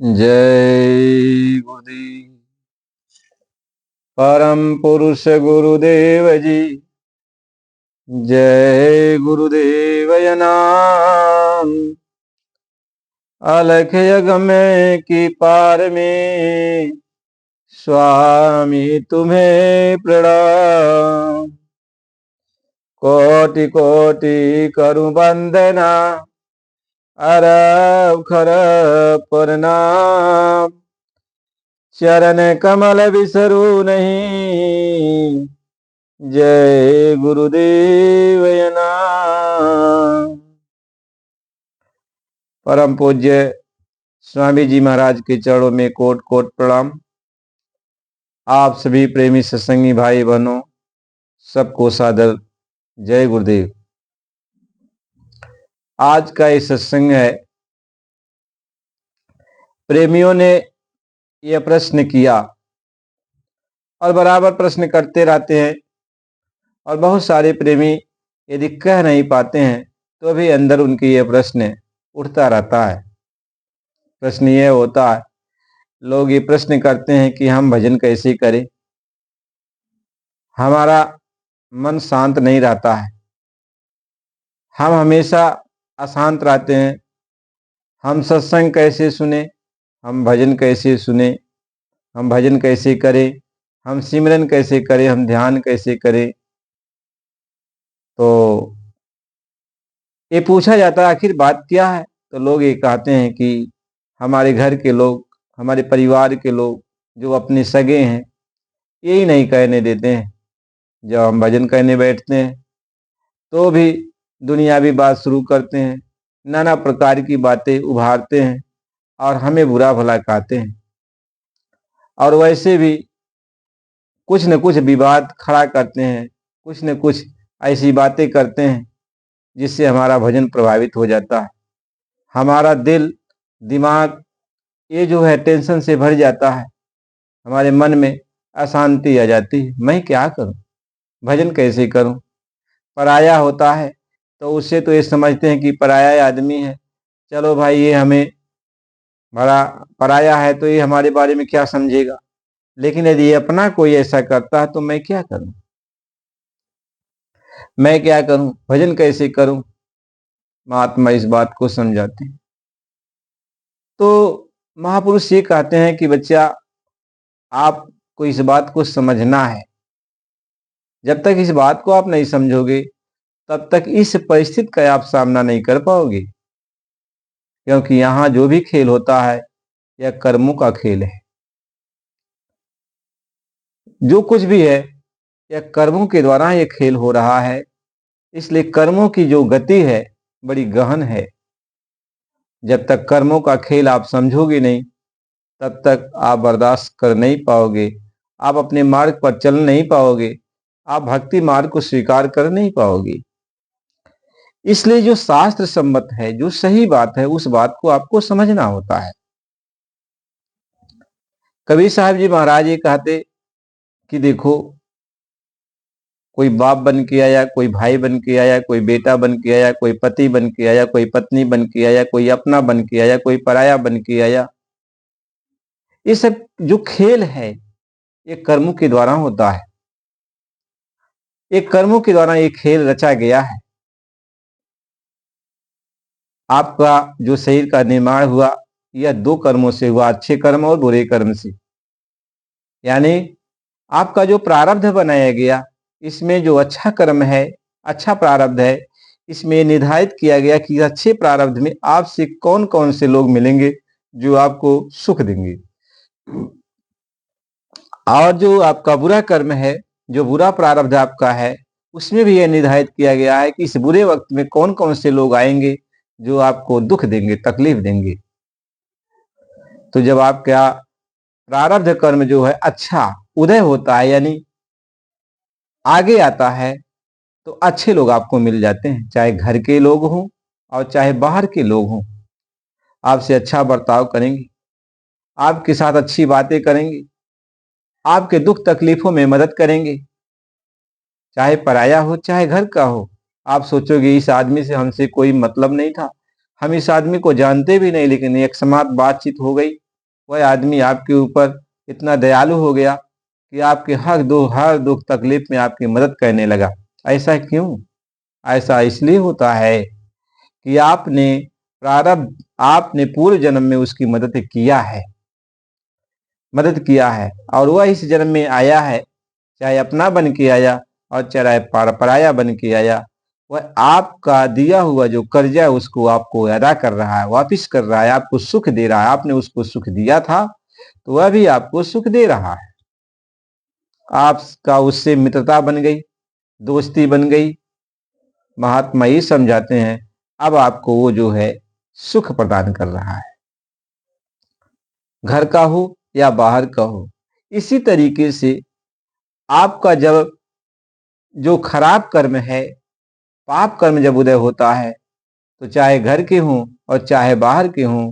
जय गुरुदेव। परम पुरुष गुरुदेव जी, जय गुरुदेव नाम। अलख यगम की पार में स्वामी तुम्हें प्रणाम। कोटि कोटि करूं वंदना, अरब खरब प्रणाम। चरण कमल बिसरू नहीं, जय गुरुदेव नाम। परम पूज्य स्वामी जी महाराज के चरणों में कोट कोट प्रणाम। आप सभी प्रेमी सत्संगी भाई बहनों सबको सादर जय गुरुदेव। आज का ये सत्संग है, प्रेमियों ने यह प्रश्न किया और बराबर प्रश्न करते रहते हैं, और बहुत सारे प्रेमी यदि कह नहीं पाते हैं तो भी अंदर उनकी यह प्रश्न उठता रहता है। प्रश्न यह होता है, लोग ये प्रश्न करते हैं कि हम भजन कैसे करें, हमारा मन शांत नहीं रहता है, हम हमेशा अशांत रहते हैं, हम सत्संग कैसे सुने, हम भजन कैसे सुने, हम भजन कैसे करें, हम सिमरन कैसे करें, हम ध्यान कैसे करें। तो ये पूछा जाता है आखिर बात क्या है, तो लोग ये कहते हैं कि हमारे घर के लोग, हमारे परिवार के लोग जो अपने सगे हैं यही नहीं कहने देते हैं। जब हम भजन करने बैठते हैं तो भी दुनियावी बात शुरू करते हैं, नाना प्रकार की बातें उभारते हैं और हमें बुरा भला कहते हैं, और वैसे भी कुछ न कुछ विवाद खड़ा करते हैं, कुछ न कुछ ऐसी बातें करते हैं जिससे हमारा भजन प्रभावित हो जाता है। हमारा दिल दिमाग ये जो है टेंशन से भर जाता है, हमारे मन में अशांति आ जाती है। मैं क्या करूं, भजन कैसे करूं। पराया होता है तो उससे तो ये समझते हैं कि पराया आदमी है, चलो भाई ये हमें बड़ा पराया है तो ये हमारे बारे में क्या समझेगा। लेकिन यदि ये अपना कोई ऐसा करता है तो मैं क्या करूं, मैं क्या करूं, भजन कैसे करूं। महात्मा इस बात को समझाते हैं। तो महापुरुष ये कहते हैं कि बच्चा, आपको इस बात को समझना है। जब तक इस बात को आप नहीं समझोगे तब तक इस परिस्थिति का आप सामना नहीं कर पाओगे, क्योंकि यहां जो भी खेल होता है यह कर्मों का खेल है। जो कुछ भी है यह कर्मों के द्वारा यह खेल हो रहा है, इसलिए कर्मों की जो गति है बड़ी गहन है। जब तक कर्मों का खेल आप समझोगे नहीं तब तक आप बर्दाश्त कर नहीं पाओगे, आप अपने मार्ग पर चल नहीं पाओगे, आप भक्ति मार्ग को स्वीकार कर नहीं पाओगे। इसलिए जो शास्त्र सम्मत है, जो सही बात है, उस बात को आपको समझना होता है। कबीर साहब जी महाराज ये कहते कि देखो, कोई बाप बन के आया, कोई भाई बन के आया, कोई बेटा बन के आया, कोई पति बन के आया, कोई पत्नी बन के आया, कोई अपना बन के आया, कोई पराया बन के आया। ये सब जो खेल है ये कर्मों के द्वारा होता है। ये कर्मों के द्वारा ये खेल रचा गया है। आपका जो शरीर का निर्माण हुआ यह दो कर्मों से हुआ, अच्छे कर्म और बुरे कर्म से। यानी आपका जो प्रारब्ध बनाया गया, इसमें जो अच्छा कर्म है, अच्छा प्रारब्ध है, इसमें निर्धारित किया गया कि अच्छे प्रारब्ध में आपसे कौन कौन से लोग मिलेंगे जो आपको सुख देंगे, और जो आपका बुरा कर्म है, जो बुरा प्रारब्ध आपका है, उसमें भी यह निर्धारित किया गया है कि इस बुरे वक्त में कौन कौन से लोग आएंगे जो आपको दुख देंगे, तकलीफ देंगे। तो जब आपका प्रारब्ध कर्म जो है अच्छा उदय होता है, यानी आगे आता है, तो अच्छे लोग आपको मिल जाते हैं, चाहे घर के लोग हों और चाहे बाहर के लोग हों। आपसे अच्छा बर्ताव करेंगे, आपके साथ अच्छी बातें करेंगे, आपके दुख तकलीफों में मदद करेंगे, चाहे पराया हो चाहे घर का हो। आप सोचोगे इस आदमी से हमसे कोई मतलब नहीं था, हम इस आदमी को जानते भी नहीं, लेकिन एक समात बातचीत हो गई वह आदमी आपके ऊपर इतना दयालु हो गया कि आपके हर दुख तकलीफ में आपकी मदद करने लगा। ऐसा क्यों? ऐसा इसलिए होता है कि आपने पूर्व जन्म में उसकी मदद किया है और वह इस जन्म में आया है, चाहे अपना बन के आया और चाहे पराया बन के आया, वह आपका दिया हुआ जो कर्जा है उसको आपको अदा कर रहा है, वापिस कर रहा है, आपको सुख दे रहा है। आपने उसको सुख दिया था तो वह भी आपको सुख दे रहा है। आपका उससे मित्रता बन गई, दोस्ती बन गई। महात्मा ये समझाते हैं अब आपको वो जो है सुख प्रदान कर रहा है, घर का हो या बाहर का हो। इसी तरीके से आपका जब जो खराब कर्म है, पाप कर्म जब उदय होता है तो चाहे घर के हों और चाहे बाहर के हों,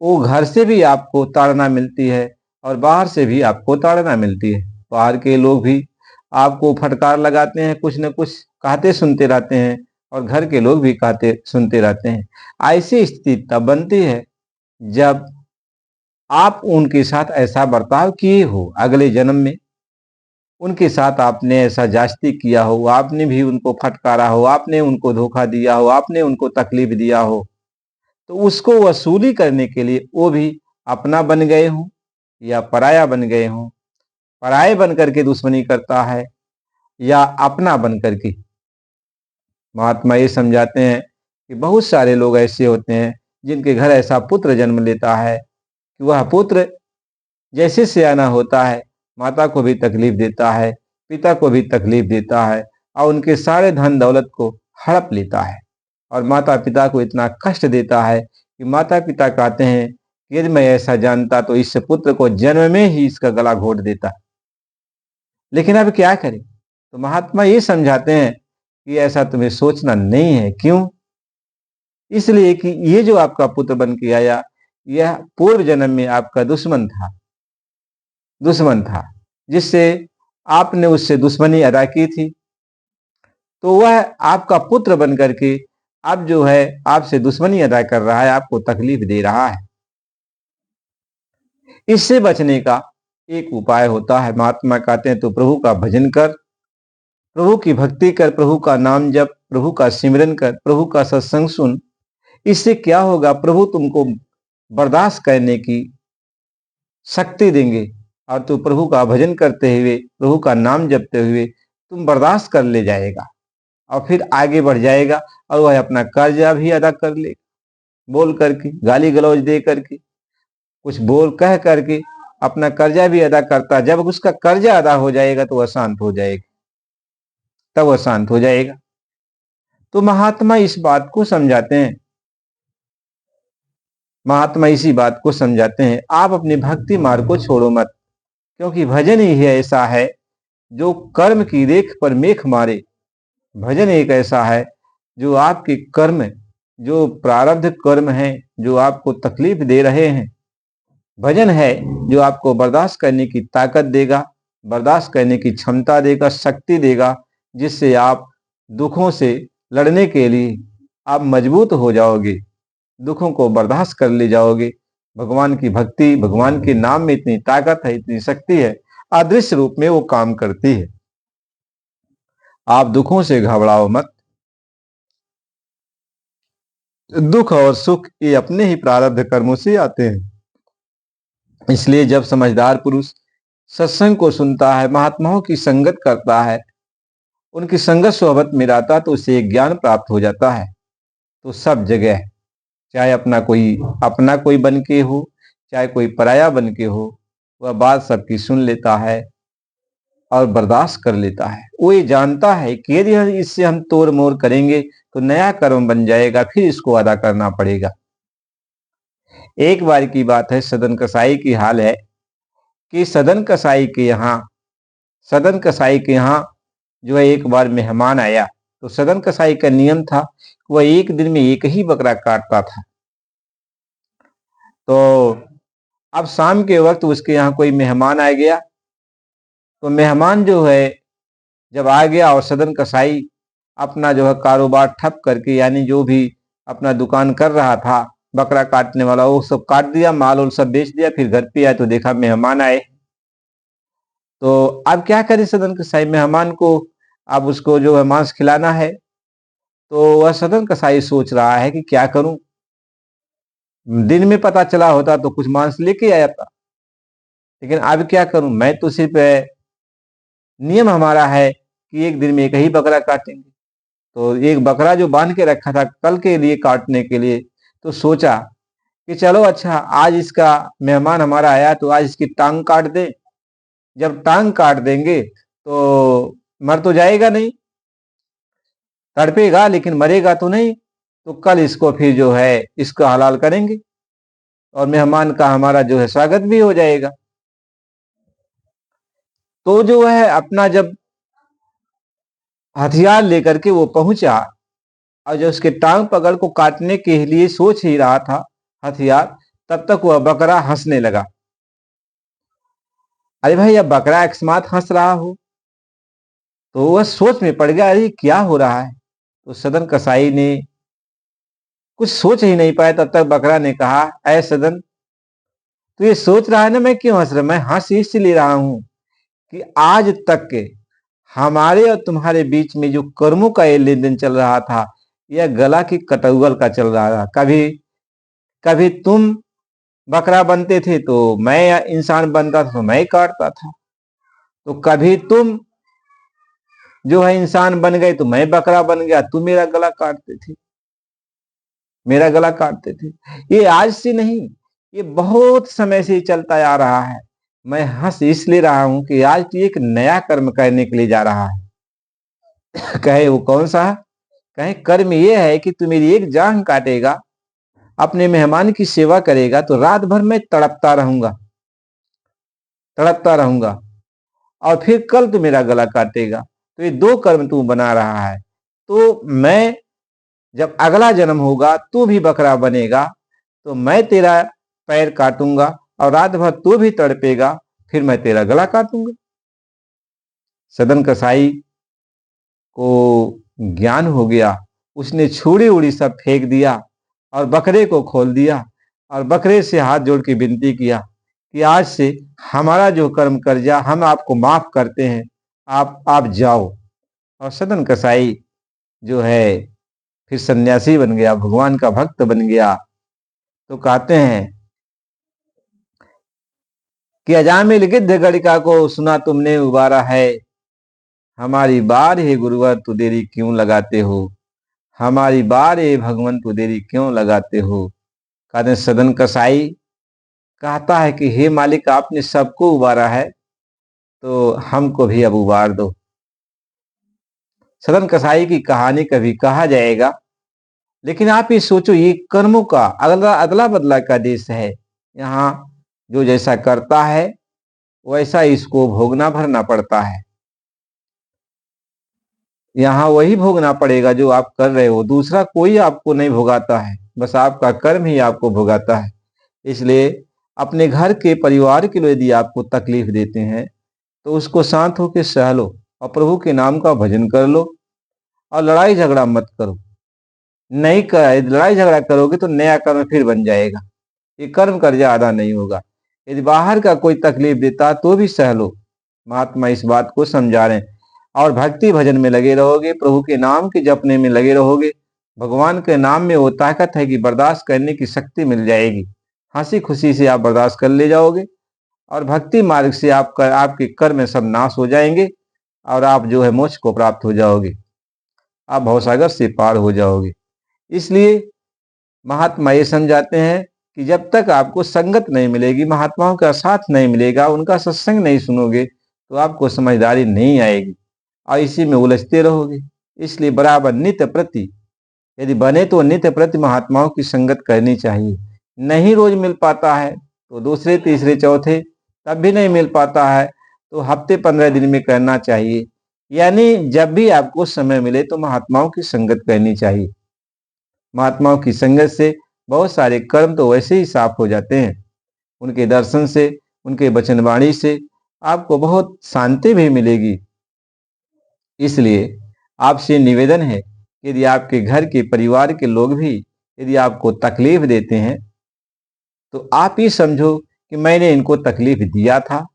वो घर से भी आपको ताड़ना मिलती है और बाहर से भी आपको ताड़ना मिलती है। बाहर के लोग भी आपको फटकार लगाते हैं, कुछ न कुछ कहते सुनते रहते हैं और घर के लोग भी कहते सुनते रहते हैं। ऐसी स्थिति तब बनती है जब आप उनके साथ ऐसा बर्ताव किए हो, अगले जन्म में उनके साथ आपने ऐसा जास्ती किया हो, आपने भी उनको फटकारा हो, आपने उनको धोखा दिया हो, आपने उनको तकलीफ दिया हो, तो उसको वसूली करने के लिए वो भी अपना बन गए हों या पराया बन गए हों। पराये बन करके दुश्मनी करता है या अपना बन करके। महात्मा ये समझाते हैं कि बहुत सारे लोग ऐसे होते हैं जिनके घर ऐसा पुत्र जन्म लेता है कि वह पुत्र जैसे सयाना होता है, माता को भी तकलीफ देता है, पिता को भी तकलीफ देता है और उनके सारे धन दौलत को हड़प लेता है और माता पिता को इतना कष्ट देता है कि माता पिता कहते हैं कि यदि मैं ऐसा जानता तो इस पुत्र को जन्म में ही इसका गला घोट देता। लेकिन अब क्या करें? तो महात्मा ये समझाते हैं कि ऐसा तुम्हें सोचना नहीं है। क्यों? इसलिए कि ये जो आपका पुत्र बन के आया, यह पूर्व जन्म में आपका दुश्मन था जिससे आपने उससे दुश्मनी अदा की थी, तो वह आपका पुत्र बन करके अब जो है आपसे दुश्मनी अदा कर रहा है, आपको तकलीफ दे रहा है। इससे बचने का एक उपाय होता है। महात्मा कहते हैं तो प्रभु का भजन कर, प्रभु की भक्ति कर, प्रभु का नाम जप, प्रभु का सिमरन कर, प्रभु का सत्संग सुन। इससे क्या होगा? प्रभु तुमको बर्दाश्त करने की शक्ति देंगे और तू प्रभु का भजन करते हुए, प्रभु का नाम जपते हुए तुम बर्दाश्त कर ले जाएगा और फिर आगे बढ़ जाएगा और वह अपना कर्जा भी अदा कर ले, बोल करके, गाली गलौज दे करके, कुछ बोल कह करके अपना कर्जा भी अदा करता। जब उसका कर्जा अदा हो जाएगा तो वह शांत हो जाएगा, तब वह शांत हो जाएगा। तो महात्मा इस बात को समझाते हैं, महात्मा इसी बात को समझाते हैं, आप अपने भक्ति मार्ग को छोड़ो मत, क्योंकि भजन ही ऐसा है जो कर्म की रेख पर मेख मारे। भजन एक ऐसा है जो आपके कर्म, जो प्रारब्ध कर्म हैं, जो आपको तकलीफ दे रहे हैं, भजन है जो आपको बर्दाश्त करने की ताकत देगा, बर्दाश्त करने की क्षमता देगा, शक्ति देगा, जिससे आप दुखों से लड़ने के लिए आप मजबूत हो जाओगे, दुखों को बर्दाश्त कर ले जाओगे। भगवान की भक्ति, भगवान के नाम में इतनी ताकत है, इतनी शक्ति है, अदृश्य रूप में वो काम करती है। आप दुखों से घबराओ मत। दुख और सुख ये अपने ही प्रारब्ध कर्मों से आते हैं। इसलिए जब समझदार पुरुष सत्संग को सुनता है, महात्माओं की संगत करता है, उनकी संगत सोहबत में रहता, तो उसे ज्ञान प्राप्त हो जाता है। तो सब जगह, चाहे अपना कोई बन के हो, चाहे कोई पराया बन के हो, वह बात सबकी सुन लेता है और बर्दाश्त कर लेता है। वो ये जानता है कि यदि इससे हम तोड़ मोड़ करेंगे तो नया कर्म बन जाएगा, फिर इसको अदा करना पड़ेगा। एक बार की बात है, सदन कसाई की हाल है कि सदन कसाई के यहाँ जो है एक बार मेहमान आया। तो सदन कसाई का नियम था, वह एक दिन में एक ही बकरा काटता था। तो अब शाम के वक्त उसके यहाँ कोई मेहमान आ गया। तो मेहमान जो है जब आ गया और सदन कसाई अपना जो है कारोबार ठप करके, यानी जो भी अपना दुकान कर रहा था बकरा काटने वाला, वो सब काट दिया, माल और सब बेच दिया। फिर घर पे आए तो देखा मेहमान आए। तो अब क्या करें सदन कसाई, मेहमान को अब उसको जो है मांस खिलाना है। तो वह सदन कसाई सोच रहा है कि क्या करूं। दिन में पता चला होता तो कुछ मांस लेके आया था, लेकिन अब क्या करूं। मैं तो सिर्फ नियम हमारा है कि एक दिन में एक ही बकरा काटेंगे। तो एक बकरा जो बांध के रखा था कल के लिए काटने के लिए, तो सोचा कि चलो अच्छा, आज इसका मेहमान हमारा आया तो आज इसकी टांग काट दे। जब टांग काट देंगे तो मर तो जाएगा नहीं, तड़पेगा लेकिन मरेगा तो नहीं। तो कल इसको फिर जो है इसका हलाल करेंगे और मेहमान का हमारा जो है स्वागत भी हो जाएगा। तो जो है अपना जब हथियार लेकर के वो पहुंचा, और जब उसके टांग पकड़ को काटने के लिए सोच ही रहा था हथियार, तब तक वह बकरा हंसने लगा। अरे भाई, अब बकरा अकस्मात हंस रहा हो तो वह सोच में पड़ गया, अरे क्या हो रहा है। तो सदन कसाई ने कुछ सोच ही नहीं पाया। तब तक बकरा ने कहा, ऐ सदन, तू ये सोच रहा है ना मैं क्यों हंस रहा। मैं हंस इसलिए रहा हूं कि आज तक के हमारे और तुम्हारे बीच में जो कर्मों का ये लेन देन चल रहा था, यह गला की कटौवल का चल रहा था। कभी कभी तुम बकरा बनते थे तो मैं इंसान बनता था तो मैं काटता था, तो कभी तुम जो है इंसान बन गए तो मैं बकरा बन गया, तुम मेरा गला काटते थे, मेरा गला काटते थे। ये आज से नहीं, ये बहुत समय से चलता आ रहा है। मैं हंस इसलिए रहा हूं कि आज तू एक नया कर्म करने के लिए जा रहा है। कहे वो कौन सा है। कहे कर्म ये है कि तू मेरी एक जान काटेगा, अपने मेहमान की सेवा करेगा, तो रात भर मैं तड़पता रहूंगा, तड़पता रहूंगा, और फिर कल तू मेरा गला काटेगा। तो ये दो कर्म तू बना रहा है। तो मैं जब अगला जन्म होगा तू भी बकरा बनेगा, तो मैं तेरा पैर काटूंगा और रात भर तू भी तड़पेगा, फिर मैं तेरा गला काटूंगा। सदन कसाई को ज्ञान हो गया। उसने छुरी उड़ी सब फेंक दिया और बकरे को खोल दिया, और बकरे से हाथ जोड़ के विनती किया कि आज से हमारा जो कर्म कर्जा हम आपको माफ करते हैं, आप जाओ। और सदन कसाई जो है फिर सन्यासी बन गया, भगवान का भक्त बन गया। तो कहते हैं कि अजामिल गिद्ध गणिका को सुना तुमने उबारा है, हमारी बार हे गुरुवर तू देरी क्यों लगाते हो, हमारी बार हे भगवान तू देरी क्यों लगाते हो। कहते हैं सदन कसाई कहता है कि हे मालिक, आपने सबको उबारा है तो हमको भी अब उबार दो। सदन कसाई की कहानी कभी कहा जाएगा, लेकिन आप ये सोचो, ये कर्मों का अदला अदला बदला का देश है। यहाँ जो जैसा करता है वैसा इसको भोगना भरना पड़ता है। यहाँ वही भोगना पड़ेगा जो आप कर रहे हो, दूसरा कोई आपको नहीं भोगाता है, बस आपका कर्म ही आपको भोगाता है। इसलिए अपने घर के परिवार के लिए यदि आपको तकलीफ देते हैं तो उसको शांत होकर सह लो और प्रभु के नाम का भजन कर लो, और लड़ाई झगड़ा मत करो। नहीं कर लड़ाई झगड़ा करोगे तो नया कर्म फिर बन जाएगा, ये कर्म कर्जा अदा नहीं होगा। यदि बाहर का कोई तकलीफ देता तो भी सह लो, महात्मा इस बात को समझा रहे हैं। और भक्ति भजन में लगे रहोगे, प्रभु के नाम के जपने में लगे रहोगे, भगवान के नाम में वो ताकत है कि बर्दाश्त करने की शक्ति मिल जाएगी। हंसी खुशी से आप बर्दाश्त कर ले जाओगे, और भक्ति मार्ग से आपके कर्म सब नाश हो जाएंगे, और आप जो है मोक्ष को प्राप्त हो जाओगे, आप भवसागर से पार हो जाओगे। इसलिए महात्मा ये समझाते हैं कि जब तक आपको संगत नहीं मिलेगी, महात्माओं का साथ नहीं मिलेगा, उनका सत्संग नहीं सुनोगे, तो आपको समझदारी नहीं आएगी और इसी में उलझते रहोगे। इसलिए बराबर नित्य प्रति यदि बने तो नित्य प्रति महात्माओं की संगत करनी चाहिए। नहीं रोज मिल पाता है तो दूसरे तीसरे चौथे, तब भी नहीं मिल पाता है तो हफ्ते 15 दिन में करना चाहिए। यानी जब भी आपको समय मिले तो महात्माओं की संगत करनी चाहिए। महात्माओं की संगत से बहुत सारे कर्म तो वैसे ही साफ हो जाते हैं। उनके दर्शन से, उनके वचन वाणी से आपको बहुत शांति भी मिलेगी। इसलिए आपसे निवेदन है, यदि आपके घर के परिवार के लोग भी यदि आपको तकलीफ देते हैं तो आप ही समझो कि मैंने इनको तकलीफ दिया था,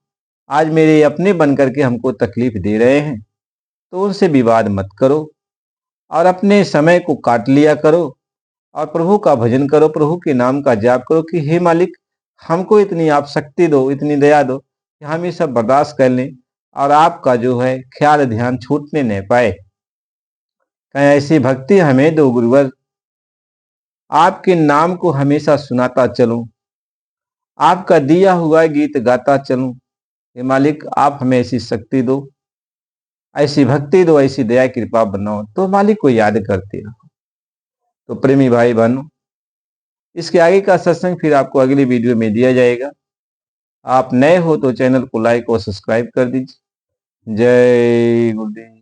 आज मेरे अपने बन करके हमको तकलीफ दे रहे हैं, तो उनसे विवाद मत करो और अपने समय को काट लिया करो और प्रभु का भजन करो, प्रभु के नाम का जाप करो कि हे मालिक, हमको इतनी आप शक्ति दो, इतनी दया दो कि हम ये सब बर्दाश्त कर लें और आपका जो है ख्याल ध्यान छूटने न पाए। कहीं ऐसी भक्ति हमें दो गुरुवर, आपके नाम को हमेशा सुनाता चलूं, आपका दिया हुआ गीत गाता चलूं। हे मालिक, आप हमें ऐसी शक्ति दो, ऐसी भक्ति दो, ऐसी दया कृपा बनाओ, तो मालिक को याद करते रहो। तो प्रेमी भाई बहनों, इसके आगे का सत्संग फिर आपको अगली वीडियो में दिया जाएगा। आप नए हो तो चैनल को लाइक और सब्सक्राइब कर दीजिए। जय गुरुदेव।